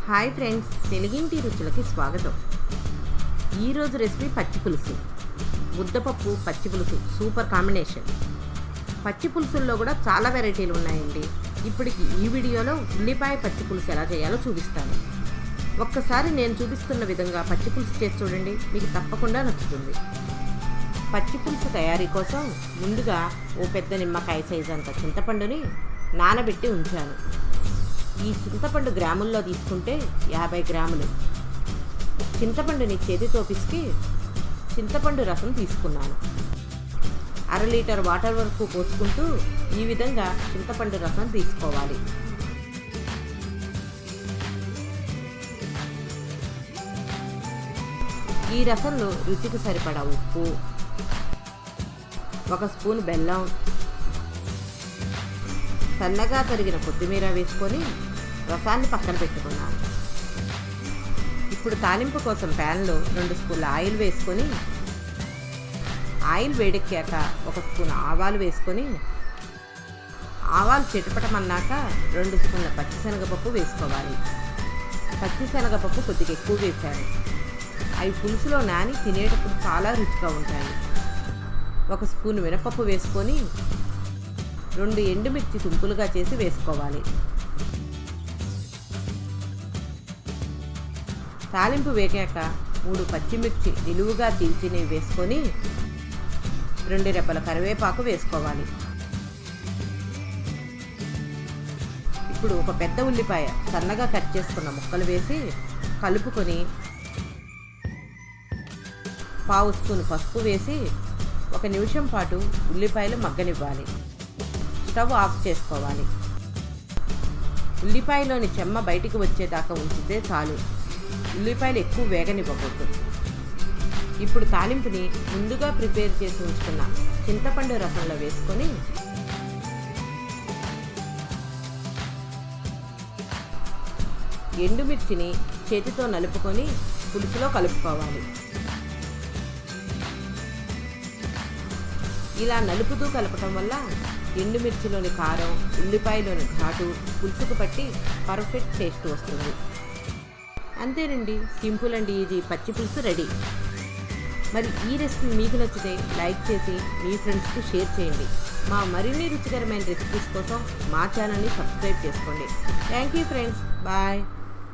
Hi friends, తెలుగింటి రుచులకి స్వాగతం. ఈరోజు రెసిపీ పచ్చి పులుసు. ముద్దపప్పు పచ్చి పులుసు సూపర్ కాంబినేషన్. పచ్చి పులుసుల్లో కూడా చాలా వెరైటీలు ఉన్నాయండి. ఇప్పటికి ఈ వీడియోలో ఉల్లిపాయ పచ్చి పులుసు ఎలా చేయాలో చూపిస్తాను. ఒక్కసారి నేను చూపిస్తున్న విధంగా పచ్చి పులుసు చేసి చూడండి, మీకు తప్పకుండా నచ్చుతుంది. పచ్చి పులుసు తయారీ కోసం ముందుగా ఓ పెద్ద నిమ్మకాయ సైజు అంత చింతపండుని నానబెట్టి ఉంచాను. ఈ చింతపండు గ్రాముల్లో తీసుకుంటే 50 గ్రాములు. చింతపండుని చేతితో పిసికి చింతపండు రసం తీసుకున్నాను. 1/2 లీటర్ వాటర్ వరకు పోసుకుంటూ ఈ విధంగా చింతపండు రసం తీసుకోవాలి. ఈ రసంలో రుచికి సరిపడా ఉప్పు, 1 స్పూన్ బెల్లం, సన్నగా తరిగిన కొత్తిమీర వేసుకొని రసాన్ని పక్కన పెట్టుకున్నాను. ఇప్పుడు తాలింపు కోసం ప్యాన్లో 2 స్పూన్ల ఆయిల్ వేసుకొని, ఆయిల్ వేడెక్కాక 1 స్పూన్ ఆవాలు వేసుకొని, ఆవాలు చిటపటమన్నాక 2 స్పూన్ల పచ్చిశనగపప్పు వేసుకోవాలి. పచ్చిశనగపప్పు కొద్దిగా ఎక్కువ వేశాను. అవి పులుసులో నాని తినేటప్పుడు చాలా రుచిగా ఉంటాయి. 1 స్పూన్ మినపప్పు వేసుకొని 2 ఎండుమిర్చి తుంపులుగా చేసి వేసుకోవాలి. తాలింపు వేగాక 3 పచ్చిమిర్చి నిలువుగా చీల్చినవి వేసుకొని 2 రెబ్బల కరివేపాకు వేసుకోవాలి. ఇప్పుడు ఒక పెద్ద ఉల్లిపాయ సన్నగా కట్ చేసుకున్న ముక్కలు వేసి కలుపుకొని 1/2 స్పూన్ పసుపు వేసి 1 నిమిషం పాటు ఉల్లిపాయలు మగ్గనివ్వాలి. స్టవ్ ఆఫ్ చేసుకోవాలి. ఉల్లిపాయలోని చెమ్మ బయటికి వచ్చేదాకా ఉంచితే చాలు. ఉల్లిపాయలు ఎక్కువ వేగనివ్వకూడదు. ఇప్పుడు తాలింపుని ముందుగా ప్రిపేర్ చేసి ఉంచుకున్న చింతపండు రసంలో వేసుకొని ఎండుమిర్చిని చేతితో నలుపుకొని పులుసులో కలుపుకోవాలి. ఇలా నలుపుతూ కలపటం వల్ల ఎండుమిర్చిలోని కారం, ఉల్లిపాయలోని ఘాటు పులుసుకు పట్టి పర్ఫెక్ట్ టేస్ట్ వస్తుంది. అంతేనండి, సింపుల్ అండ్ ఈజీ పచ్చి పులుసు రెడీ. మరి ఈ రెసిపీ మీకు నచ్చితే లైక్ చేసి మీ ఫ్రెండ్స్కి షేర్ చేయండి. మా మరిన్ని రుచికరమైన రెసిపీస్ కోసం మా ఛానల్ని సబ్స్క్రైబ్ చేసుకోండి. Thank you friends, bye.